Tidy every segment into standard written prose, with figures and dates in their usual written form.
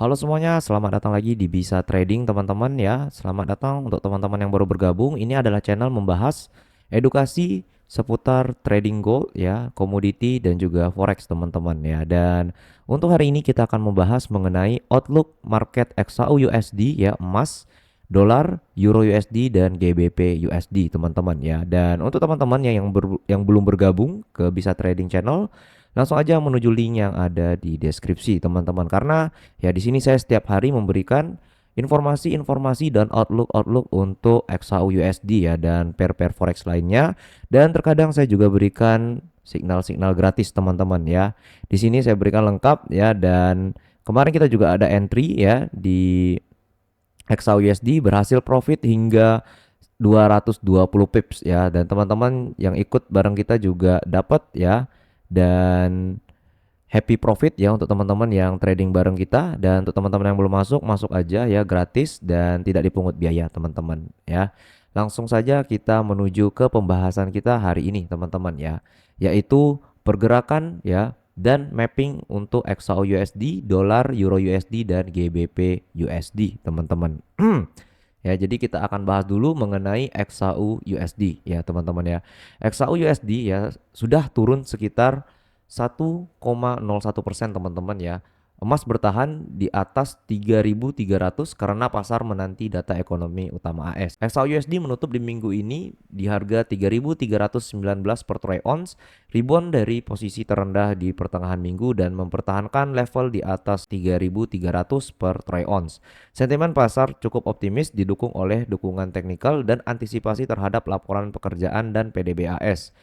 Halo semuanya, selamat datang lagi di Bisa Trading teman-teman ya. Selamat datang untuk teman-teman yang baru bergabung. Ini adalah channel membahas edukasi seputar trading gold ya, komoditi dan juga forex teman-teman ya. Dan untuk hari ini kita akan membahas mengenai outlook market XAU USD ya, emas, dolar, euro USD dan GBP USD teman-teman ya. Dan untuk teman-teman yang belum bergabung ke Bisa Trading channel, langsung aja menuju link yang ada di deskripsi teman-teman, karena ya di sini saya setiap hari memberikan informasi-informasi dan outlook untuk XAU USD ya dan pair-pair forex lainnya, dan terkadang saya juga berikan signal-signal gratis teman-teman ya. Di sini saya berikan lengkap ya, dan kemarin kita juga ada entry ya di XAU USD berhasil profit hingga 220 pips ya, dan teman-teman yang ikut bareng kita juga dapat ya, dan happy profit ya untuk teman-teman yang trading bareng kita. Dan untuk teman-teman yang belum masuk, masuk aja ya, gratis dan tidak dipungut biaya teman-teman ya. Langsung saja kita menuju ke pembahasan kita hari ini teman-teman ya, yaitu pergerakan ya dan mapping untuk XAU USD, dolar, euro USD dan GBP USD teman-teman. Ya, jadi kita akan bahas dulu mengenai XAU USD ya teman-teman ya. XAU USD ya sudah turun sekitar 1,01% teman-teman ya. Emas bertahan di atas 3.300 karena pasar menanti data ekonomi utama AS. XAU USD menutup di minggu ini di harga 3.319 per troy ounce, rebound dari posisi terendah di pertengahan minggu dan mempertahankan level di atas 3.300 per troy ounce. Sentimen pasar cukup optimis didukung oleh dukungan teknikal dan antisipasi terhadap laporan pekerjaan dan PDB AS.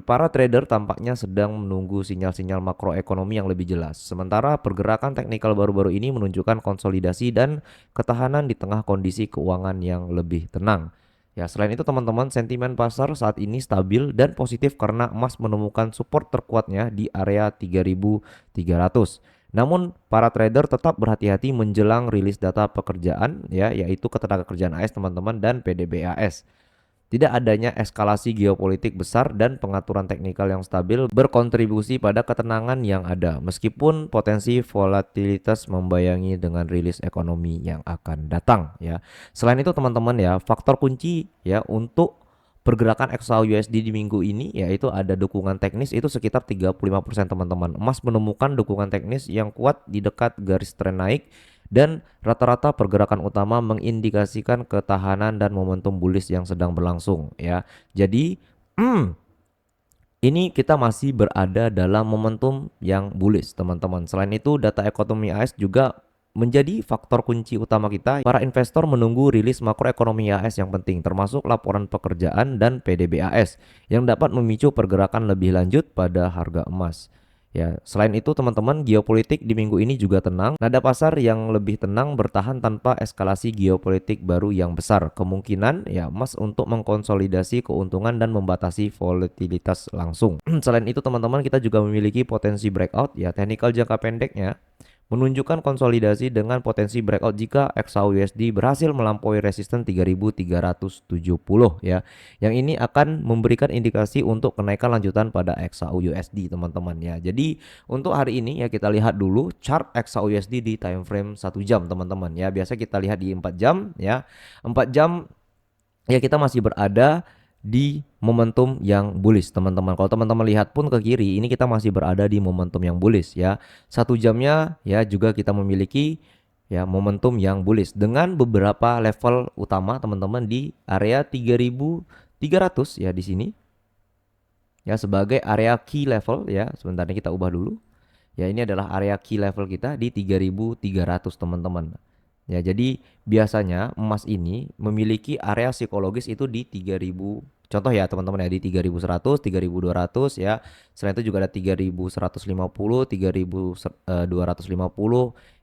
Para trader tampaknya sedang menunggu sinyal-sinyal makroekonomi yang lebih jelas. Sementara pergerakan teknikal baru-baru ini menunjukkan konsolidasi dan ketahanan di tengah kondisi keuangan yang lebih tenang. Ya, selain itu teman-teman, sentimen pasar saat ini stabil dan positif karena emas menemukan support terkuatnya di area 3.300. Namun, para trader tetap berhati-hati menjelang rilis data pekerjaan ya, yaitu ketenagakerjaan AS teman-teman dan PDB AS. Tidak adanya eskalasi geopolitik besar dan pengaturan teknikal yang stabil berkontribusi pada ketenangan yang ada, meskipun potensi volatilitas membayangi dengan rilis ekonomi yang akan datang ya. Selain itu teman-teman ya, faktor kunci ya untuk pergerakan XAU USD di minggu ini yaitu ada dukungan teknis itu sekitar 35% teman-teman. Emas menemukan dukungan teknis yang kuat di dekat garis tren naik, dan rata-rata pergerakan utama mengindikasikan ketahanan dan momentum bullish yang sedang berlangsung ya. Jadi ini kita masih berada dalam momentum yang bullish teman-teman. Selain itu data ekonomi AS juga menjadi faktor kunci utama kita. Para investor menunggu rilis makroekonomi AS yang penting, termasuk laporan pekerjaan dan PDB AS yang dapat memicu pergerakan lebih lanjut pada harga emas. Ya, selain itu teman-teman, geopolitik di minggu ini juga tenang. Nada pasar yang lebih tenang bertahan tanpa eskalasi geopolitik baru yang besar. Kemungkinan ya emas untuk mengkonsolidasi keuntungan dan membatasi volatilitas langsung. Selain itu teman-teman, kita juga memiliki potensi breakout ya, teknikal jangka pendeknya menunjukkan konsolidasi dengan potensi breakout jika XAU USD berhasil melampaui resisten 3.370 ya. Yang ini akan memberikan indikasi untuk kenaikan lanjutan pada XAU USD teman-teman ya. Jadi untuk hari ini ya kita lihat dulu chart XAU USD di time frame 1 jam teman-teman ya. Biasa kita lihat di 4 jam ya. 4 jam ya kita masih berada di momentum yang bullish teman-teman. Kalau teman-teman lihat pun ke kiri, ini kita masih berada di momentum yang bullish ya. 1 jamnya ya juga kita memiliki ya momentum yang bullish dengan beberapa level utama teman-teman di area 3.300 ya di sini. Ya sebagai area key level ya. Sebentar ini kita ubah dulu. Ya ini adalah area key level kita di 3.300 teman-teman. Ya, jadi biasanya emas ini memiliki area psikologis itu di 3.000. Contoh ya teman-teman ya, di 3.100, 3.200 ya. Selain itu juga ada 3.150, 3.250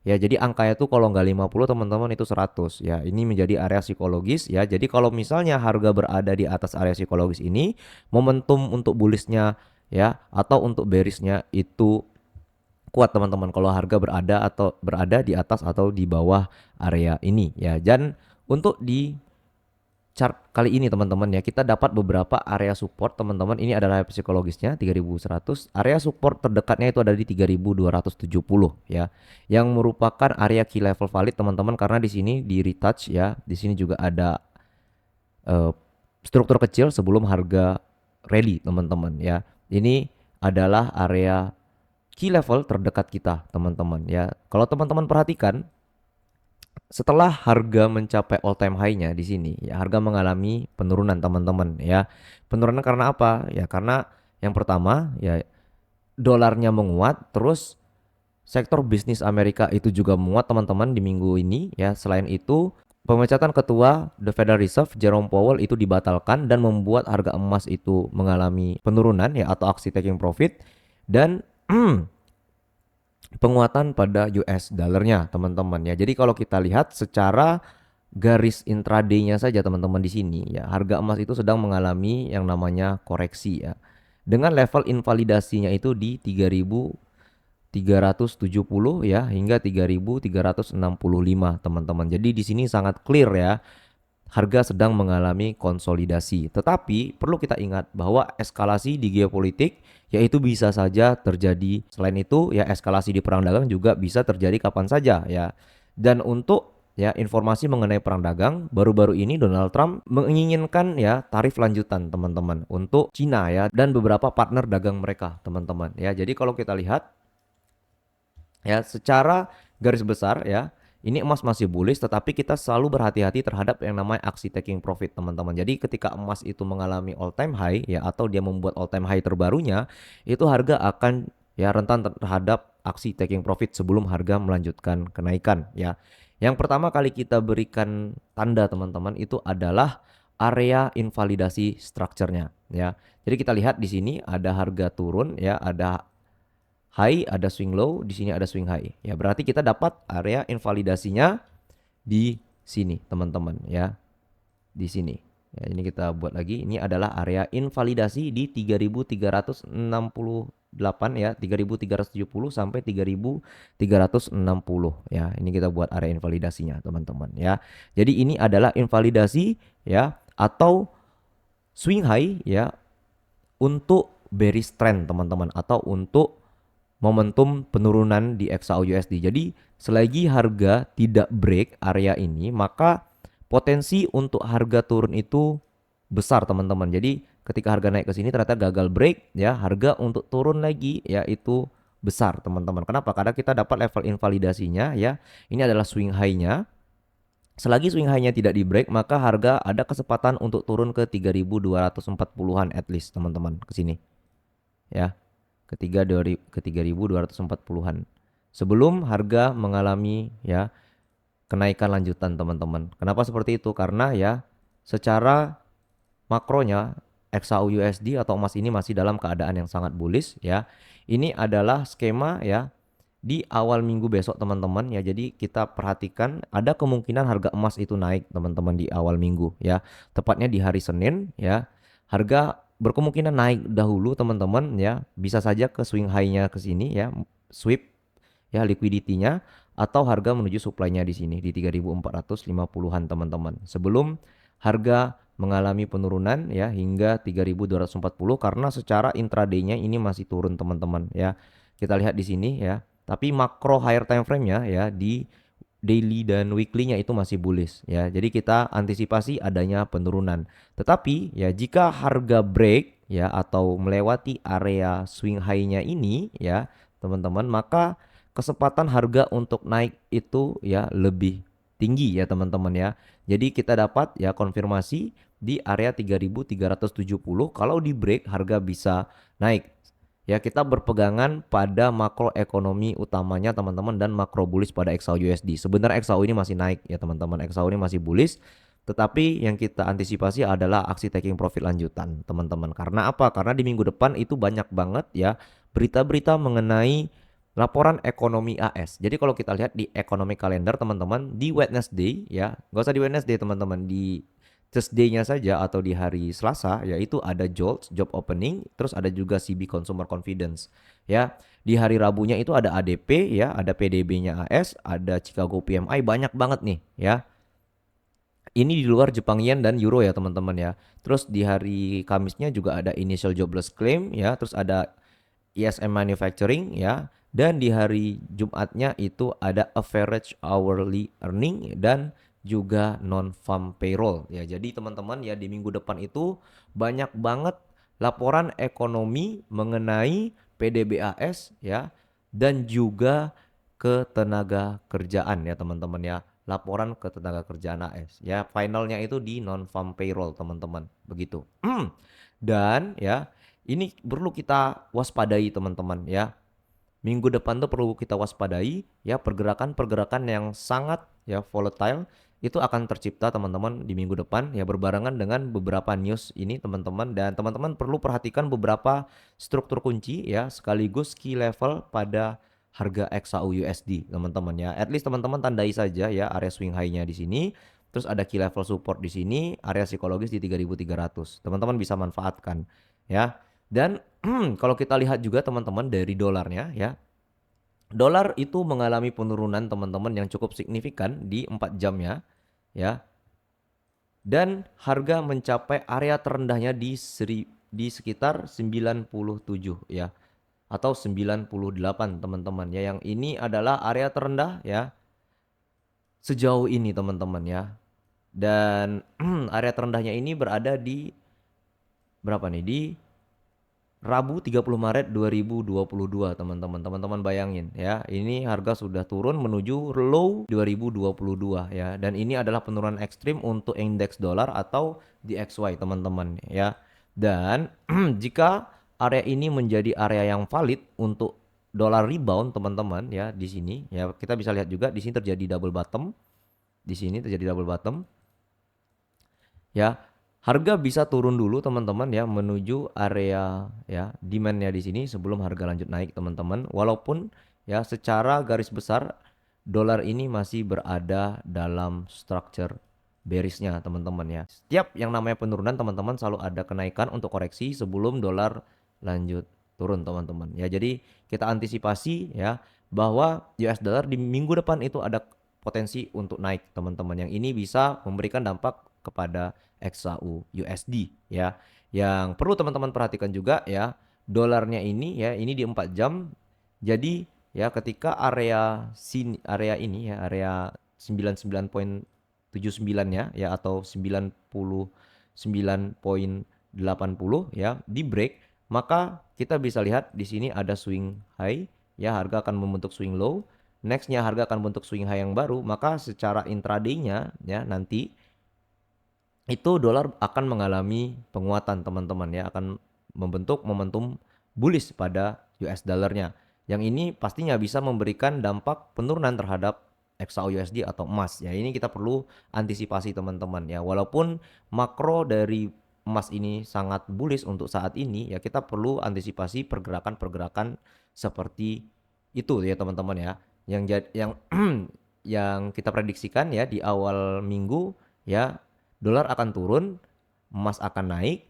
ya. Jadi angkanya tuh kalau nggak 50 teman-teman itu 100 ya. Ini menjadi area psikologis ya. Jadi kalau misalnya harga berada di atas area psikologis ini, momentum untuk bullishnya ya atau untuk bearishnya itu kuat teman-teman kalau harga berada di atas atau di bawah area ini ya. Dan untuk di chart kali ini teman-teman ya, kita dapat beberapa area support teman-teman. Ini adalah psikologisnya 3100. Area support terdekatnya itu ada di 3270 ya. Yang merupakan area key level valid teman-teman, karena di sini di retouch ya. Di sini juga ada eh, struktur kecil sebelum harga rally teman-teman ya. Ini adalah area key level terdekat kita teman-teman ya. Kalau teman-teman perhatikan, setelah harga mencapai all time high-nya di sini ya, harga mengalami penurunan teman-teman ya. Penurunan karena apa? Ya karena yang pertama ya, dolarnya menguat, terus sektor bisnis Amerika itu juga menguat teman-teman di minggu ini ya. Selain itu, pemecatan ketua The Federal Reserve Jerome Powell itu dibatalkan dan membuat harga emas itu mengalami penurunan ya, atau aksi taking profit, dan penguatan pada US dollarnya teman-teman ya. Jadi kalau kita lihat secara garis intraday-nya saja teman-teman di sini ya, harga emas itu sedang mengalami yang namanya koreksi ya. Dengan level invalidasinya itu di 3.370 ya hingga 3.365 teman-teman. Jadi di sini sangat clear ya, harga sedang mengalami konsolidasi. Tetapi perlu kita ingat bahwa eskalasi di geopolitik yaitu bisa saja terjadi. Selain itu ya, eskalasi di perang dagang juga bisa terjadi kapan saja ya. Dan untuk ya informasi mengenai perang dagang, baru-baru ini Donald Trump menginginkan ya tarif lanjutan teman-teman untuk Cina ya dan beberapa partner dagang mereka teman-teman ya. Jadi kalau kita lihat ya, secara garis besar ya, ini emas masih bullish, tetapi kita selalu berhati-hati terhadap yang namanya aksi taking profit teman-teman. Jadi ketika emas itu mengalami all time high ya, atau dia membuat all time high terbarunya, itu harga akan ya rentan terhadap aksi taking profit sebelum harga melanjutkan kenaikan ya. Yang pertama kali kita berikan tanda teman-teman itu adalah area invalidasi structure-nya ya. Jadi kita lihat di sini ada harga turun ya, ada high, ada swing low, di sini ada swing high. Ya, berarti kita dapat area invalidasinya di sini, teman-teman ya. Di sini. Ya, ini kita buat lagi. Ini adalah area invalidasi di 3.368 ya, 3.370 sampai 3.360 ya. Ini kita buat area invalidasinya, teman-teman ya. Jadi ini adalah invalidasi ya, atau swing high ya, untuk bearish trend, teman-teman, atau untuk momentum penurunan di XAU-USD. Jadi selagi harga tidak break area ini, maka potensi untuk harga turun itu besar teman-teman. Jadi ketika harga naik ke sini ternyata gagal break ya, harga untuk turun lagi ya itu besar teman-teman. Kenapa? Karena kita dapat level invalidasinya ya. Ini adalah swing high-nya. Selagi swing high-nya tidak di break, maka harga ada kesempatan untuk turun ke 3.240-an at least teman-teman, ke sini. Ya, ke 3.240-an sebelum harga mengalami ya kenaikan lanjutan teman-teman. Kenapa seperti itu? Karena ya secara makronya XAU USD atau emas ini masih dalam keadaan yang sangat bullish ya. Ini adalah skema ya di awal minggu besok teman-teman ya. Jadi kita perhatikan ada kemungkinan harga emas itu naik teman-teman di awal minggu ya. Tepatnya di hari Senin ya. Harga berkemungkinan naik dahulu teman-teman ya. Bisa saja ke swing high-nya ke sini ya, sweep ya liquidity-nya, atau harga menuju supply-nya di sini di 3.450-an teman-teman. Sebelum harga mengalami penurunan ya hingga 3.240 karena secara intraday-nya ini masih turun teman-teman ya. Kita lihat di sini ya. Tapi makro higher time frame-nya ya di daily dan weekly-nya itu masih bullish ya. Jadi kita antisipasi adanya penurunan. Tetapi ya jika harga break ya atau melewati area swing high-nya ini ya, teman-teman, maka kesempatan harga untuk naik itu ya lebih tinggi ya, teman-teman ya. Jadi kita dapat ya konfirmasi di area 3.370. Kalau di break harga bisa naik. Ya, kita berpegangan pada makroekonomi utamanya teman-teman dan makro bullish pada XAU USD. Sebenarnya XAU ini masih naik ya teman-teman. XAU ini masih bullish, tetapi yang kita antisipasi adalah aksi taking profit lanjutan teman-teman. Karena apa? Karena di minggu depan itu banyak banget ya berita-berita mengenai laporan ekonomi AS. Jadi kalau kita lihat di economic calendar teman-teman, di Wednesday ya, nggak usah di Wednesday teman-teman, di Thursday-nya saja atau di hari Selasa yaitu ada JOLTS job opening, terus ada juga CB consumer confidence ya. Di hari Rabunya itu ada ADP ya, ada PDB-nya AS, ada Chicago PMI, banyak banget nih ya. Ini di luar Jepang Yen dan Euro ya teman-teman ya. Terus di hari Kamisnya juga ada initial jobless claim ya, terus ada ISM manufacturing ya, dan di hari Jumatnya itu ada average hourly earning dan juga non farm payroll ya. Jadi teman-teman ya, di minggu depan itu banyak banget laporan ekonomi mengenai PDBAS ya, dan juga ketenaga kerjaan ya teman-teman ya. Laporan ketenaga kerjaan AS ya, finalnya itu di non farm payroll teman-teman, begitu. Dan ya, ini perlu kita waspadai teman-teman ya. Minggu depan tuh perlu kita waspadai ya, pergerakan-pergerakan yang sangat ya volatile itu akan tercipta teman-teman di minggu depan ya, berbarengan dengan beberapa news ini teman-teman. Dan teman-teman perlu perhatikan beberapa struktur kunci ya, sekaligus key level pada harga XAU USD teman-teman ya. At least teman-teman tandai saja ya area swing high-nya di sini. Terus ada key level support di sini, area psikologis di 3.300. Teman-teman bisa manfaatkan ya. Dan kalau kita lihat juga teman-teman dari dolarnya ya. Dolar itu mengalami penurunan teman-teman yang cukup signifikan di 4 jamnya ya. Dan harga mencapai area terendahnya di sekitar 97 ya, atau 98 teman-teman ya. Yang ini adalah area terendah ya sejauh ini teman-teman ya. Dan area terendahnya ini berada di berapa nih? Di Rabu 30 Maret 2022 teman-teman. Teman-teman bayangin ya, ini harga sudah turun menuju low 2022 ya. Dan ini adalah penurunan ekstrim untuk indeks dolar atau DXY teman-teman ya. Dan jika area ini menjadi area yang valid untuk dolar rebound teman-teman ya, di sini ya kita bisa lihat juga di sini terjadi double bottom. Di sini terjadi double bottom ya. Harga bisa turun dulu teman-teman ya, menuju area ya demandnya di sini sebelum harga lanjut naik teman-teman. Walaupun ya secara garis besar dolar ini masih berada dalam structure bearishnya teman-teman ya. Setiap yang namanya penurunan teman-teman selalu ada kenaikan untuk koreksi sebelum dolar lanjut turun teman-teman ya. Jadi kita antisipasi ya bahwa US dollar di minggu depan itu ada potensi untuk naik teman-teman. Yang ini bisa memberikan dampak kepada XAU USD ya. Yang perlu teman-teman perhatikan juga ya, dolarnya ini ya, ini di 4 jam. Jadi ya ketika area sini, area ini ya, area 99.79 ya atau 99.80 ya di break, maka kita bisa lihat di sini ada swing high ya, harga akan membentuk swing low. Nextnya harga akan membentuk swing high yang baru, maka secara intraday-nya ya nanti itu dolar akan mengalami penguatan teman-teman ya, akan membentuk momentum bullish pada US dollarnya. Yang ini pastinya bisa memberikan dampak penurunan terhadap XAU USD atau emas ya. Ini kita perlu antisipasi teman-teman ya. Walaupun makro dari emas ini sangat bullish untuk saat ini ya, kita perlu antisipasi pergerakan-pergerakan seperti itu ya teman-teman ya. Yang yang kita prediksikan ya di awal minggu ya, dolar akan turun, emas akan naik.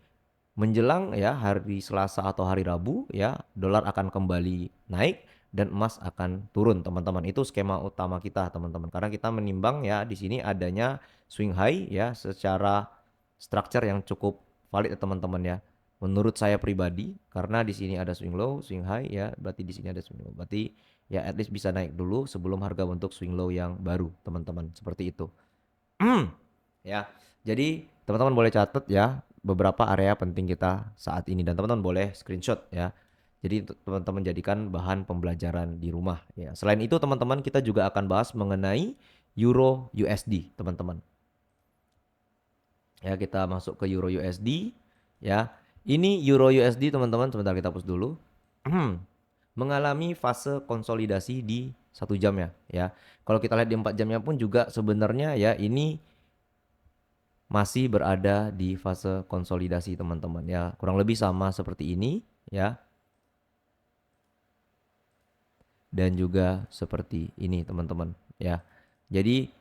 Menjelang ya hari Selasa atau hari Rabu ya, dolar akan kembali naik dan emas akan turun teman-teman. Itu skema utama kita teman-teman. Karena kita menimbang ya di sini adanya swing high ya secara structure yang cukup valid ya teman-teman ya. Menurut saya pribadi, karena di sini ada swing low, swing high ya, berarti di sini ada swing low. Berarti ya at least bisa naik dulu sebelum harga bentuk swing low yang baru teman-teman. Seperti itu. Ya. Jadi teman-teman boleh catat ya beberapa area penting kita saat ini, dan teman-teman boleh screenshot ya. Jadi teman-teman jadikan bahan pembelajaran di rumah ya. Selain itu teman-teman, kita juga akan bahas mengenai Euro USD teman-teman. Ya, kita masuk ke Euro USD ya. Ini Euro USD teman-teman, sebentar kita hapus dulu. Mengalami fase konsolidasi di 1 jam ya. Kalau kita lihat di 4 jamnya pun juga sebenarnya ya ini masih berada di fase konsolidasi teman-teman ya, kurang lebih sama seperti ini ya, dan juga seperti ini teman-teman ya. Jadi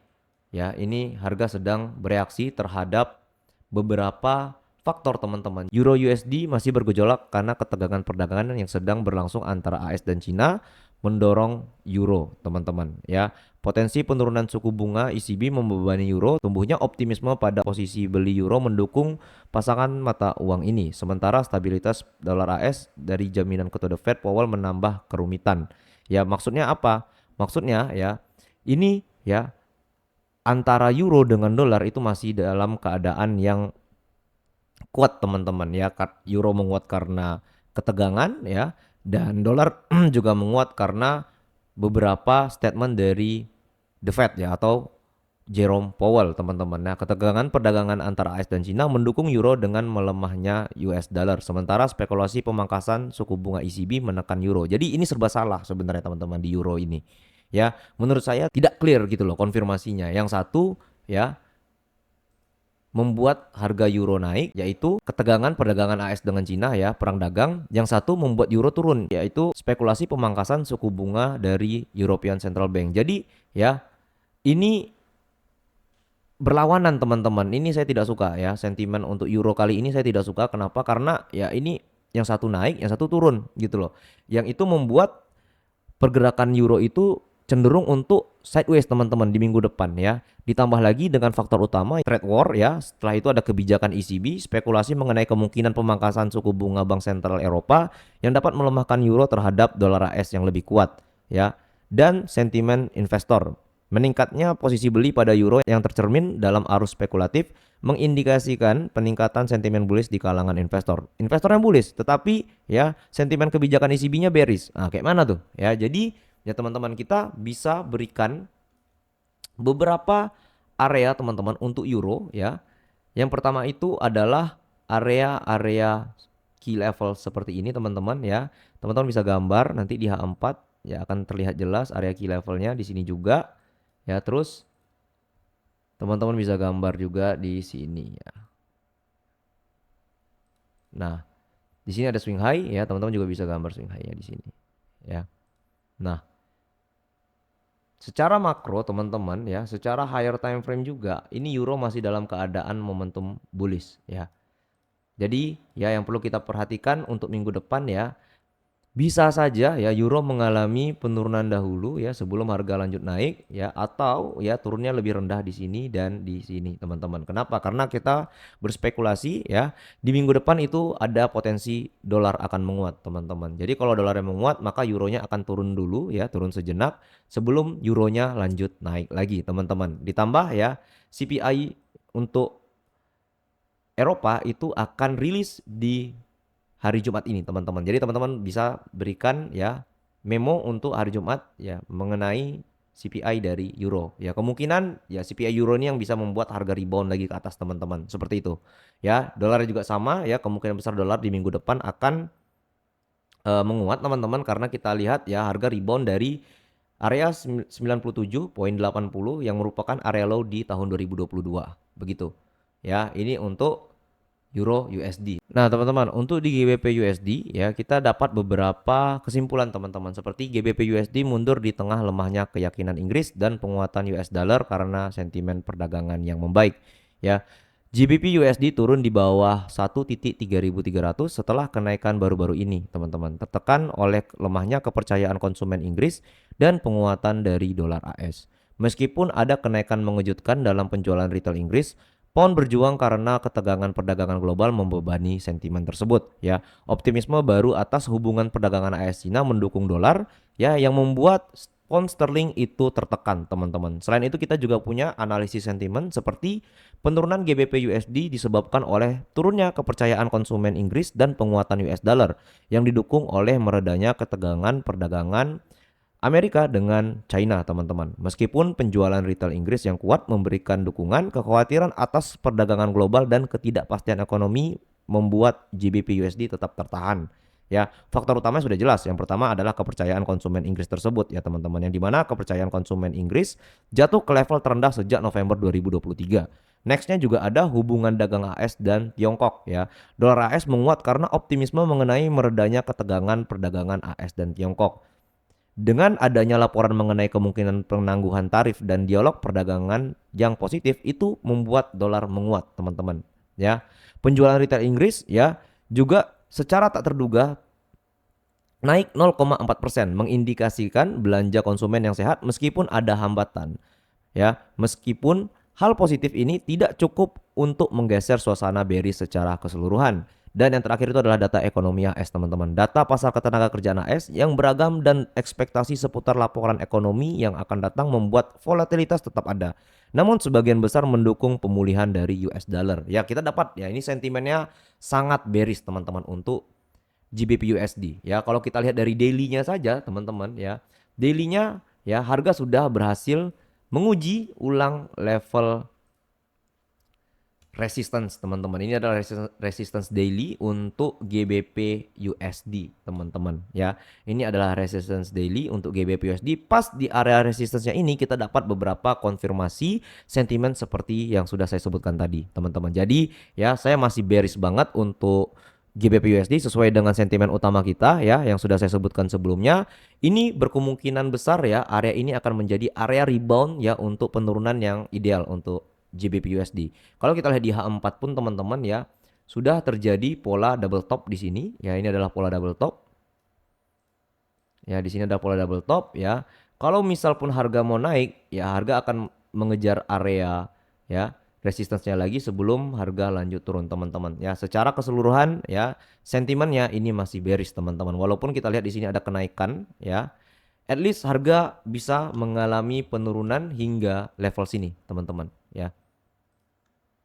ya ini harga sedang bereaksi terhadap beberapa faktor teman-teman. Euro USD masih bergejolak karena ketegangan perdagangan yang sedang berlangsung antara AS dan Cina. mendorong euro, teman-teman ya. Potensi penurunan suku bunga ECB membebani euro, tumbuhnya optimisme pada posisi beli euro mendukung pasangan mata uang ini. Sementara stabilitas dolar AS dari jaminan ketua The Fed Powell menambah kerumitan. Ya, maksudnya apa? Maksudnya ya, ini ya antara euro dengan dolar itu masih dalam keadaan yang kuat, teman-teman ya. Euro menguat karena ketegangan ya, dan dolar juga menguat karena beberapa statement dari The Fed ya, atau Jerome Powell, teman-teman. Nah, ketegangan perdagangan antara AS dan Cina mendukung euro dengan melemahnya US dollar. Sementara spekulasi pemangkasan suku bunga ECB menekan euro. Jadi ini serba salah sebenarnya, teman-teman, di euro ini. Ya, menurut saya tidak clear gitu loh konfirmasinya. Yang satu ya membuat harga euro naik, yaitu ketegangan perdagangan AS dengan Cina ya, perang dagang. Yang satu membuat euro turun, yaitu spekulasi pemangkasan suku bunga dari European Central Bank. Jadi ya, ini berlawanan, teman-teman. Ini saya tidak suka ya, sentimen untuk euro kali ini saya tidak suka. Kenapa? Karena ya ini yang satu naik, yang satu turun gitu loh. Yang itu membuat pergerakan euro itu cenderung untuk sideways, teman-teman, di minggu depan ya. Ditambah lagi dengan faktor utama trade war ya. Setelah itu ada kebijakan ECB, spekulasi mengenai kemungkinan pemangkasan suku bunga Bank Sentral Eropa yang dapat melemahkan euro terhadap dolar AS yang lebih kuat ya. Dan sentimen investor. Meningkatnya posisi beli pada euro yang tercermin dalam arus spekulatif mengindikasikan peningkatan sentimen bullish di kalangan investor. Investor yang bullish, tetapi ya sentimen kebijakan ECB-nya bearish. Nah, kayak mana tuh? Ya, jadi ya teman-teman, kita bisa berikan beberapa area, teman-teman, untuk euro ya. Yang pertama itu adalah area-area key level seperti ini, teman-teman ya. Teman-teman bisa gambar nanti di H4 ya, akan terlihat jelas area key levelnya di sini juga. Ya, terus teman-teman bisa gambar juga di sini ya. Nah, di sini ada swing high ya, teman-teman juga bisa gambar swing high-nya di sini ya. Nah, secara makro, teman-teman ya, secara higher time frame juga, ini euro masih dalam keadaan momentum bullish ya. Jadi ya, yang perlu kita perhatikan untuk minggu depan ya, bisa saja ya euro mengalami penurunan dahulu ya sebelum harga lanjut naik ya, atau ya turunnya lebih rendah di sini dan di sini, teman-teman. Kenapa? Karena kita berspekulasi ya, di minggu depan itu ada potensi dolar akan menguat, teman-teman. Jadi kalau dolarnya menguat, maka euronya akan turun dulu ya, turun sejenak sebelum euronya lanjut naik lagi, teman-teman. Ditambah ya, CPI untuk Eropa itu akan rilis di hari Jumat ini, teman-teman. Jadi teman-teman bisa berikan ya memo untuk hari Jumat ya mengenai CPI dari euro. Ya, kemungkinan ya CPI euro ini yang bisa membuat harga rebound lagi ke atas, teman-teman. Seperti itu. Ya, dolar juga sama ya, kemungkinan besar dolar di minggu depan akan menguat, teman-teman, karena kita lihat ya harga rebound dari area 97.80 yang merupakan area low di tahun 2022. Begitu. Ya, ini untuk Euro USD. Nah, teman-teman, untuk di GBP USD ya, kita dapat beberapa kesimpulan, teman-teman. Seperti GBP USD mundur di tengah lemahnya keyakinan Inggris dan penguatan US dollar karena sentimen perdagangan yang membaik ya. GBP USD turun di bawah 1.3300 setelah kenaikan baru-baru ini, teman-teman. Tertekan oleh lemahnya kepercayaan konsumen Inggris dan penguatan dari dolar AS. Meskipun ada kenaikan mengejutkan dalam penjualan retail Inggris, pound berjuang karena ketegangan perdagangan global membebani sentimen tersebut ya. Optimisme baru atas hubungan perdagangan AS Cina mendukung dolar ya, yang membuat pound sterling itu tertekan, teman-teman. Selain itu kita juga punya analisis sentimen seperti penurunan GBP USD disebabkan oleh turunnya kepercayaan konsumen Inggris dan penguatan US dollar yang didukung oleh meredanya ketegangan perdagangan Amerika dengan China, teman-teman. Meskipun penjualan retail Inggris yang kuat memberikan dukungan, kekhawatiran atas perdagangan global dan ketidakpastian ekonomi membuat GBP USD tetap tertahan. Ya, faktor utamanya sudah jelas. Yang pertama adalah kepercayaan konsumen Inggris tersebut ya, teman-teman. Yang dimana kepercayaan konsumen Inggris jatuh ke level terendah sejak November 2023. Nextnya juga ada hubungan dagang AS dan Tiongkok ya. Dolar AS menguat karena optimisme mengenai meredanya ketegangan perdagangan AS dan Tiongkok. Dengan adanya laporan mengenai kemungkinan penangguhan tarif dan dialog perdagangan yang positif, itu membuat dolar menguat, teman-teman. Ya, penjualan retail Inggris ya juga secara tak terduga naik 0,4%, mengindikasikan belanja konsumen yang sehat meskipun ada hambatan. Ya, meskipun hal positif ini tidak cukup untuk menggeser suasana bearish secara keseluruhan. Dan yang terakhir itu adalah data ekonomi AS, teman-teman. Data pasar ketenagakerjaan AS yang beragam dan ekspektasi seputar laporan ekonomi yang akan datang membuat volatilitas tetap ada. Namun sebagian besar mendukung pemulihan dari US dollar. Ya, kita dapat ya, ini sentimennya sangat bearish, teman-teman, untuk GBP USD. Ya, kalau kita lihat dari daily-nya saja, teman-teman, ya. Daily-nya ya, harga sudah berhasil menguji ulang level resistance, teman-teman. Ini adalah resistance daily untuk GBP USD, teman-teman, ya. Ini adalah resistance daily untuk GBP USD. Pas di area resistance-nya ini kita dapat beberapa konfirmasi sentimen seperti yang sudah saya sebutkan tadi, teman-teman. Jadi, ya, saya masih bearish banget untuk GBP USD sesuai dengan sentimen utama kita, ya, yang sudah saya sebutkan sebelumnya. Ini berkemungkinan besar, ya, area ini akan menjadi area rebound, ya, untuk penurunan yang ideal untuk GBP USD. Kalau kita lihat di H4 pun, teman-teman, ya, sudah terjadi pola double top di sini. Ya, ini adalah pola double top. Ya, di sini ada pola double top, ya. Kalau misal pun harga mau naik, ya, harga akan mengejar area, ya, resistance-nya lagi sebelum harga lanjut turun, teman-teman. Ya, secara keseluruhan, ya, sentimennya ini masih bearish, teman-teman. Walaupun kita lihat di sini ada kenaikan, ya, at least harga bisa mengalami penurunan hingga level sini, teman-teman, ya.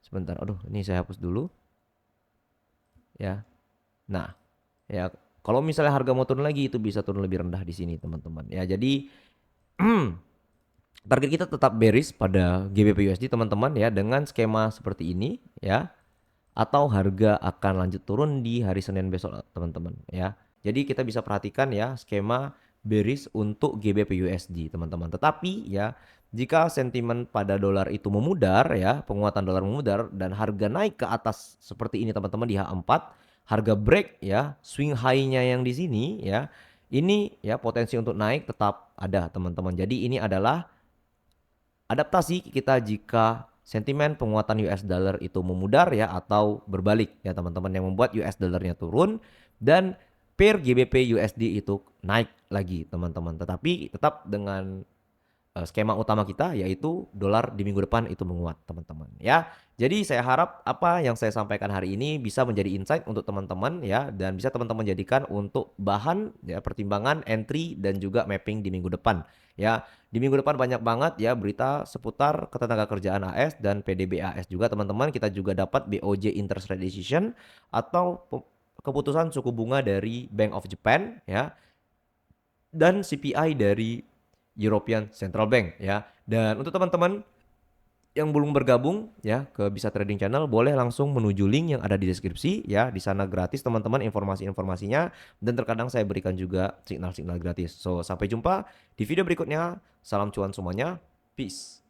Sebentar, aduh, ini saya hapus dulu, ya. Nah, ya, kalau misalnya harga mau turun lagi itu bisa turun lebih rendah di sini, teman-teman. Ya, jadi target kita tetap bearish pada GBP USD, teman-teman, ya, dengan skema seperti ini, ya. Atau harga akan lanjut turun di hari Senin besok, teman-teman, ya. Jadi kita bisa perhatikan, ya, skema bearish untuk GBP USD, teman-teman. Tetapi, ya, jika sentimen pada dolar itu memudar, ya, penguatan dolar memudar dan harga naik ke atas seperti ini, teman-teman, di H4, harga break, ya, swing high-nya yang di sini, ya, ini, ya, potensi untuk naik tetap ada, teman-teman. Jadi ini adalah adaptasi kita jika sentimen penguatan US dollar itu memudar, ya, atau berbalik, ya, teman-teman, yang membuat US dollarnya turun dan pair GBP USD itu naik lagi, teman-teman. Tetapi tetap dengan skema utama kita, yaitu dolar di minggu depan itu menguat, teman-teman, ya. Jadi saya harap apa yang saya sampaikan hari ini bisa menjadi insight untuk teman-teman, ya, dan bisa teman-teman jadikan untuk bahan, ya, pertimbangan entry dan juga mapping di minggu depan, ya. Di minggu depan banyak banget, ya, berita seputar ketenagakerjaan AS dan PDB AS juga, teman-teman. Kita juga dapat BOJ interest rate decision atau keputusan suku bunga dari Bank of Japan, ya, dan CPI dari European Central Bank, ya. Dan untuk teman-teman yang belum bergabung, ya, ke Bisa Trading Channel, boleh langsung menuju link yang ada di deskripsi, ya. Di sana gratis, teman-teman, informasi-informasinya, dan terkadang saya berikan juga signal-signal gratis. So, sampai jumpa di video berikutnya. Salam cuan semuanya. Peace.